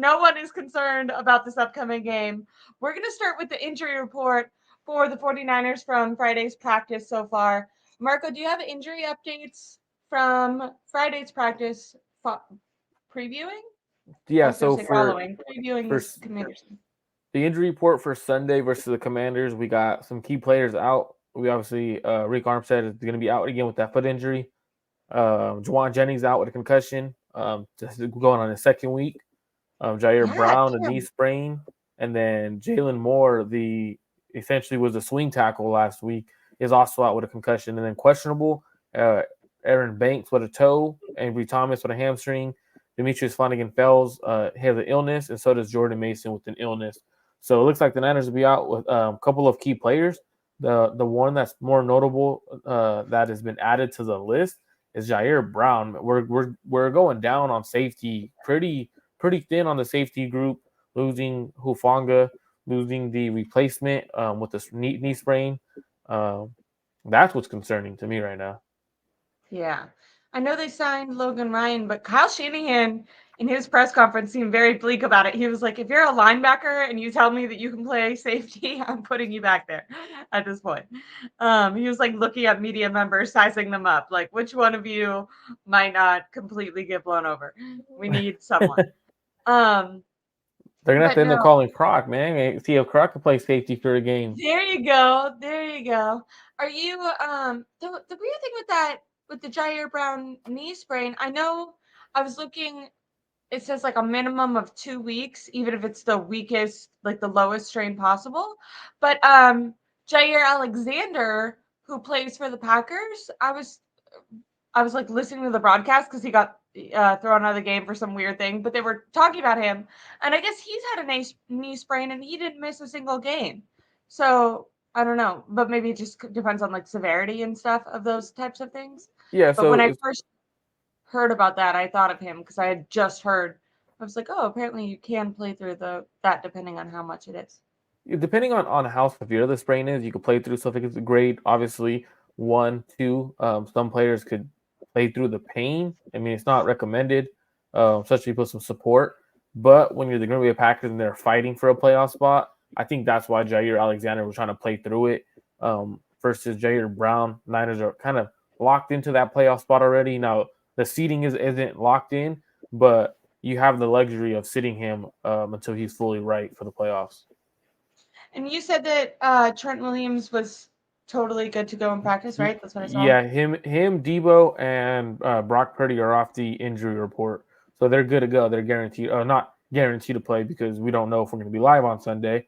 No one is concerned about this upcoming game. We're going to start with the injury report for the 49ers from Friday's practice so far. Marco, do you have injury updates from Friday's practice previewing? I Yeah, was going to so say following. Previewing for is Commanders. the injury report for Sunday versus the Commanders, we got some key players out. We obviously Rick Armstead is going to be out again with that foot injury. Juwan Jennings out with a concussion, just going on his second week. Jair Yeah, Brown, a knee damn. sprain, and then Jalen Moore, the essentially was a swing tackle last week, is also out with a concussion, and then questionable. Uh, Aaron Banks with a toe, Avery Thomas with a hamstring, Demetrius Flanagan Fells has an illness, and so does Jordan Mason with an illness. So it looks like the Niners will be out with a couple of key players. The one that's more notable that has been added to the list is Jair Brown. We're going down on safety pretty thin on the safety group, losing Hufanga, losing the replacement with the knee sprain. Um, that's what's concerning to me right now. Yeah. I know they signed Logan Ryan, but Kyle Shanahan in his press conference seemed very bleak about it. He was like, if you're a linebacker and you tell me that you can play safety, I'm putting you back there at this point. He was like looking at media members, sizing them up, like which one of you might not completely get blown over. We need someone. Um, They're gonna have but to end no, up calling Croc, man. See if Croc can play safety for a game. there you go. There you go. Are you the weird thing with that with the Jair Brown knee sprain, I know I was looking, it says like a minimum of 2 weeks, even if it's the weakest, like the lowest strain possible. But Jair Alexander, who plays for the Packers, I was like listening to the broadcast because he got thrown out of the game for some weird thing, but they were talking about him, and I guess he's had a knee sprain and he didn't miss a single game. So I don't know, but maybe it just depends on like severity and stuff of those types of things. Yeah, But when so I it's first heard about that, I thought of him because I had just heard. I was like, oh, apparently you can play through that depending on how much it is. depending on how severe the sprain is, you could play through. So if it's a grade, obviously 1, 2, some players could play through the pain. I mean, it's not recommended, especially with some support. But when you're the Green Bay Packers and they're fighting for a playoff spot, I think that's why Jair Alexander was trying to play through it. Versus Jair Brown, Niners are kind of locked into that playoff spot already. Now the seating isn't locked in, but you have the luxury of sitting him until he's fully right for the playoffs. And you said that Trent Williams was totally good to go in practice, right? That's what I saw. Yeah, Debo, and Brock Purdy are off the injury report, so they're good to go. They're guaranteed, not guaranteed to play because we don't know if we're going to be live on Sunday,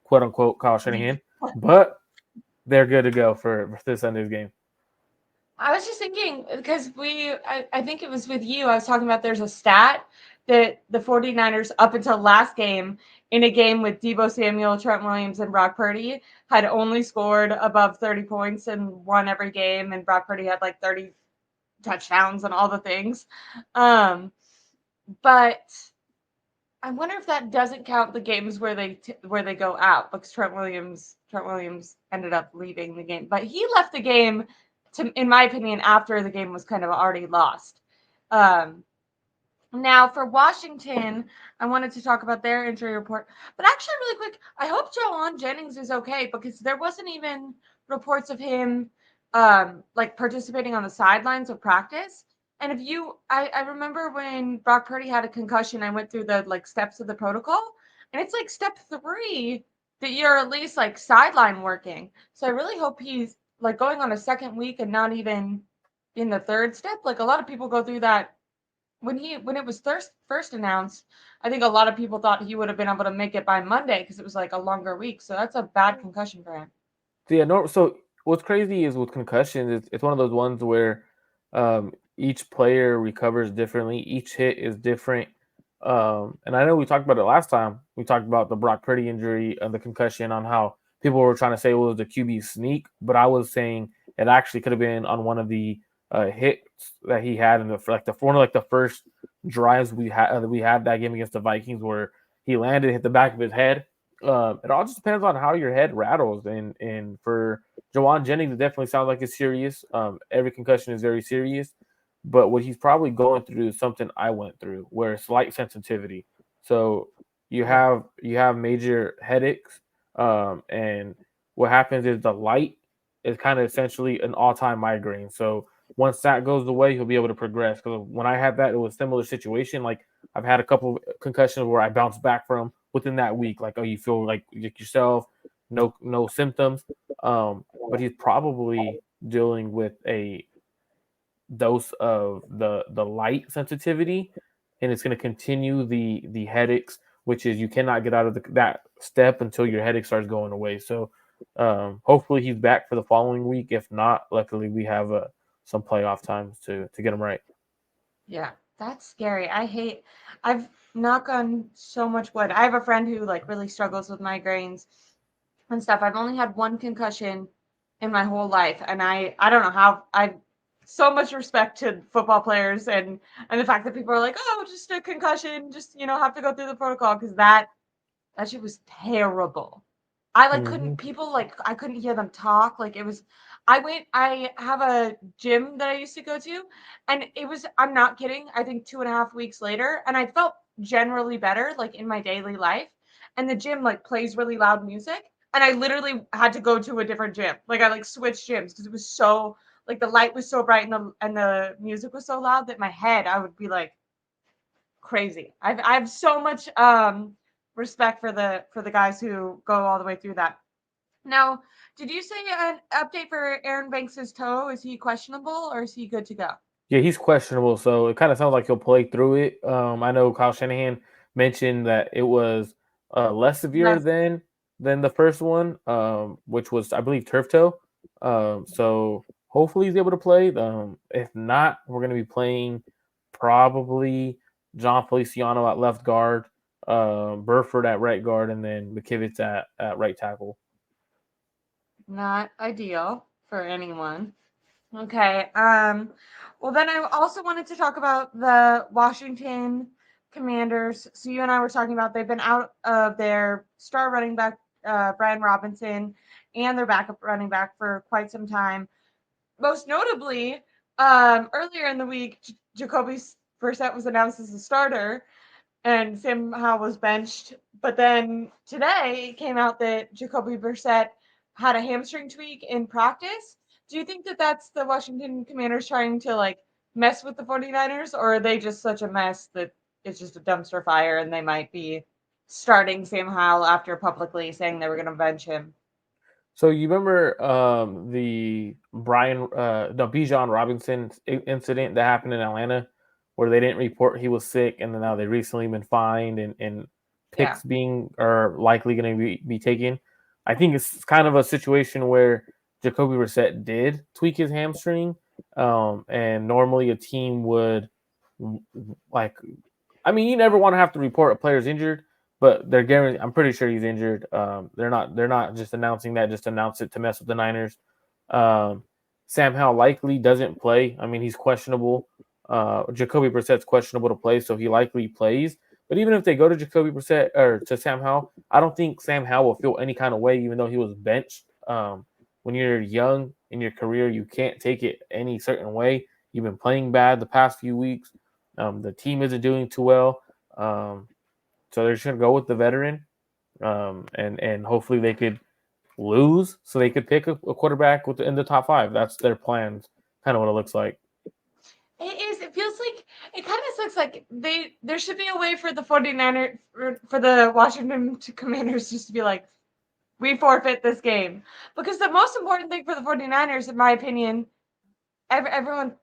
quote unquote, Kyle Shanahan, but they're good to go for this Sunday's game. I was just thinking because I think it was with you. I was talking about there's a stat that the 49ers, up until last game, in a game with Debo Samuel, Trent Williams, and Brock Purdy, had only scored above 30 points and won every game. And Brock Purdy had like 30 touchdowns and all the things. But I wonder if that doesn't count the games where they go out because Trent Williams ended up leaving the game, but he left the game in my opinion after the game was kind of already lost. Um, Now for Washington, I wanted to talk about their injury report, but actually really quick, I hope Jawan Jennings is okay because there wasn't even reports of him like participating on the sidelines of practice. And if you I remember when Brock Purdy had a concussion, I went through the like steps of the protocol, and it's like step 3 that you're at least like sideline working. So I really hope he's like going on a second week and not even in the third step. Like a lot of people go through that when it was first announced. I think a lot of people thought he would have been able to make it by Monday because it was like a longer week. So that's a bad concussion for him. So yeah, no. So what's crazy is with concussions, it's one of those ones where each player recovers differently. Each hit is different. And I know we talked about it last time. We talked about the Brock Purdy injury and the concussion on how people were trying to say it was the QB sneak, but I was saying it actually could have been on one of the hits that he had in the like the one of like the first drives we had that game against the Vikings where he landed, hit the back of his head. It all just depends on how your head rattles, and for Jawan Jennings, it definitely sounds like it's serious. Every concussion is very serious, but what he's probably going through is something I went through, where it's light sensitivity. So Yeah. you have major headaches, and what happens is the light is kind of essentially an all time migraine. So once that goes away, he'll be able to progress. Because when I had that, it was a similar situation. Like I've had a couple of concussions where I bounced back from within that week. Like, oh, you feel like yourself, no symptoms. But he's probably dealing with a dose of the light sensitivity, and it's going to continue the headaches, which is you cannot get out of that step until your headache starts going away. So hopefully he's back for the following week. If not, luckily we have some playoff times to get him right. Yeah, that's scary. I've knock on so much wood. I have a friend who like really struggles with migraines and stuff. I've only had one concussion in my whole life, and I don't know how. I so much respect to football players and the fact that people are like, oh, just a concussion, just have to go through the protocol because that shit was terrible. I like Hmm. couldn't people like I couldn't hear them talk. Like it was I have a gym that I used to go to, and it was I'm not kidding, I think 2.5 weeks later, and I felt generally better like in my daily life. And the gym like plays really loud music. And I literally had to go to a different gym. Like I like switched gyms because it was so like the light was so bright and the music was so loud that my head I would be like crazy. I have so much respect for the guys who go all the way through that. Now, did you say an update for Aaron Banks's toe? Is he questionable or is he good to go? Yeah, he's questionable, so it kind of sounds like he'll play through it. I know Kyle Shanahan mentioned that it was less severe Yes. than the first one, which was I believe turf toe. So hopefully he's able to play. If not, we're going to be playing probably John Feliciano at left guard, Burford at right guard, and then McKivitz at right tackle. Not ideal for anyone. Okay. Well, then I also wanted to talk about the Washington Commanders. So you and I were talking about they've been out of their star running back, Brian Robinson, and their backup running back for quite some time. Most notably, earlier in the week, Jacoby Brissett was announced as a starter, and Sam Howell was benched. But then today it came out that Jacoby Brissett had a hamstring tweak in practice. Do you think that that's the Washington Commanders trying to like mess with the 49ers, or are they just such a mess that it's just a dumpster fire and they might be starting Sam Howell after publicly saying they were going to bench him? So you remember the no Bijan Robinson incident that happened in Atlanta, where they didn't report he was sick, and then now they recently been fined and Yeah. picks being are likely going to be taken. I think it's kind of a situation where Jacoby Brissett did tweak his hamstring, and normally a team would like I mean, you never want to have to report a player's injured, but they're guaranteed. I'm pretty sure he's injured. They're not just announcing that just announce it to mess with the Niners. Um, Sam Howell likely doesn't play. I mean, he's questionable. Jacoby Brissett's questionable to play, so he likely plays. But even if they go to Jacoby Brissett or to Sam Howell, I don't think Sam Howell will feel any kind of way, even though he was benched. When you're young in your career, you can't take it any certain way. You've been playing bad the past few weeks. The team isn't doing too well, um, so they're just gonna go with the veteran, and hopefully they could lose so they could pick a quarterback in the top five. That's their plans. Kind of what it looks like. It is. It feels like it kind of looks like there should be a way for the 49ers for the Washington Commanders just to be like, we forfeit this game. Because the most important thing for the 49ers, in my opinion, everyone,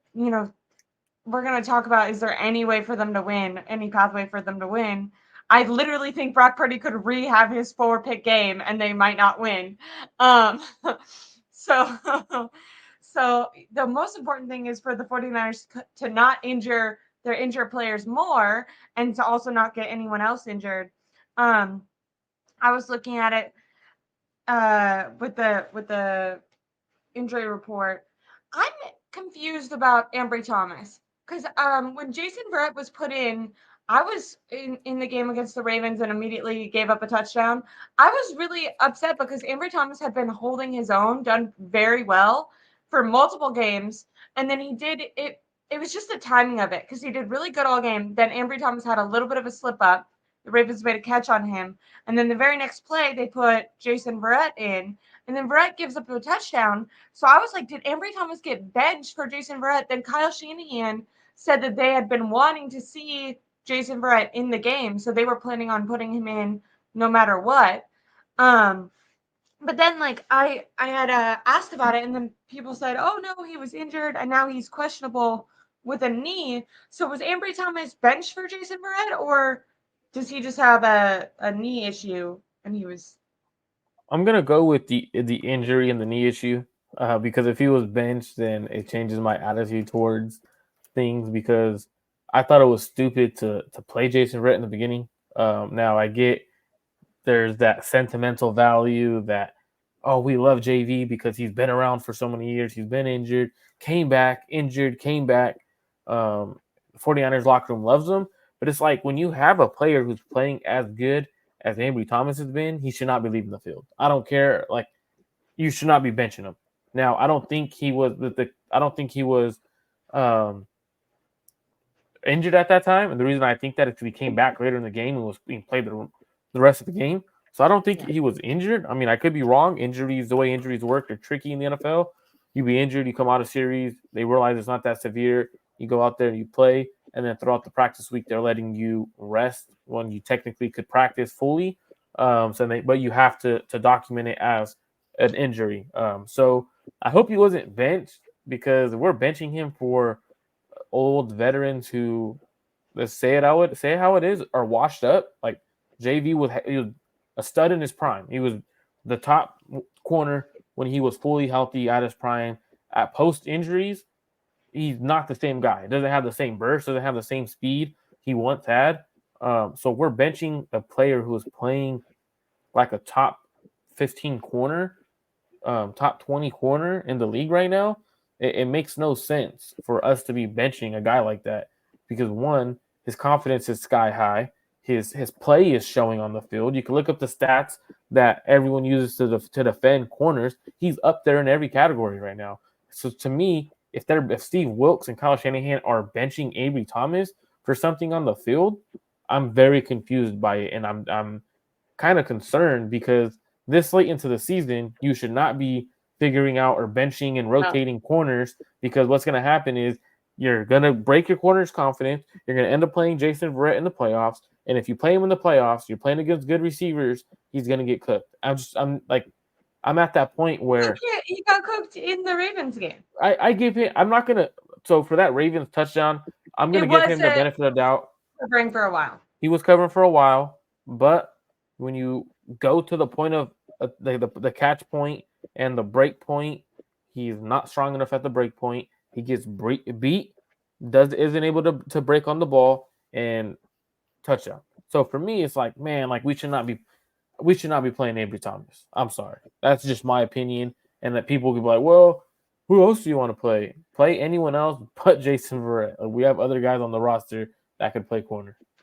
we're going to talk about is there any way for them to win, any pathway for them to win. I literally think Brock Purdy could re-have his 4-pick game and they might not win. Um, so, so the most important thing is for the 49ers to not injure their injured players more and to also not get anyone else injured. Um, I was looking at it with the injury report. I'm confused about Ambry Thomas because when Jason Verrett was put in, I was in the game against the Ravens and immediately gave up a touchdown. I was really upset because Ambry Thomas had been holding his own, done very well for multiple games, and then he did it. It was just the timing of it because he did really good all game. Then Ambry Thomas had a little bit of a slip up, the Ravens made a catch on him. And then the very next play, they put Jason Verrett in. And then Verrett gives up a touchdown. So I was like, did Ambry Thomas get benched for Jason Verrett? Then Kyle Shanahan said that they had been wanting to see Jason Verrett in the game. So they were planning on putting him in no matter what. But then like I had asked about it, and then people said, oh no, he was injured and now he's questionable with a knee. So was Ambry Thomas benched for Jason Verrett, or does he just have a knee issue and he was? I'm gonna go with the injury and the knee issue because if he was benched, then it changes my attitude towards things because I thought it was stupid to play Jason Verrett in the beginning. Now I get there's that sentimental value that we love JV because he's been around for so many years. He's been injured, came back, injured, came back. 49ers locker room loves him, but it's like when you have a player who's playing as good as Ambry Thomas has been, he should not be leaving the field. I don't care. Like you should not be benching him. Now I don't think he was injured at that time, and the reason I think that is because he came back later in the game and was being played the rest of the game. So I don't think he was injured. I mean, I could be wrong. Injuries, the way injuries work, are tricky in the NFL. You be injured, you come out of series, they realize it's not that severe. You go out there, you play, and then throughout the practice week, they're letting you rest when you technically could practice fully. But you have to document it as an injury. So I hope he wasn't benched because we're benching him for old veterans who, let's say it, I would say how it is, are washed up. Like JV he was a stud in his prime. He was the top corner when he was fully healthy at his prime. At post injuries, he's not the same guy. Doesn't have the same burst. Doesn't have the same speed he once had. So we're benching a player who is playing like a top 15 corner, top 20 corner in the league right now. It makes no sense for us to be benching a guy like that because one, his confidence is sky high. His play is showing on the field. You can look up the stats that everyone uses to defend corners. He's up there in every category right now. So to me, if Steve Wilks and Kyle Shanahan are benching Ambry Thomas for something on the field, I'm very confused by it, and I'm kind of concerned because this late into the season, you should not be figuring out or benching and rotating corners because what's going to happen is you're going to break your corner's confidence. You're going to end up playing Jason Verrett in the playoffs. And if you play him in the playoffs, you're playing against good receivers, he's going to get cooked. I'm at that point where he got cooked in the Ravens game. I give him, I'm not going to, so for that Ravens touchdown, I'm going to give him the benefit of the doubt. Covering for a while. He was covering for a while, but when you go to the point of the catch point and the break point, he's not strong enough at the break point. He gets beat, isn't able to break on the ball and touchdown. So for me, it's like, man, like we should not be playing Ambry Thomas. I'm sorry, that's just my opinion, and that people could be like, well, who else do you want to play? Play anyone else but Jason Verrett. Like, we have other guys on the roster that could play corner.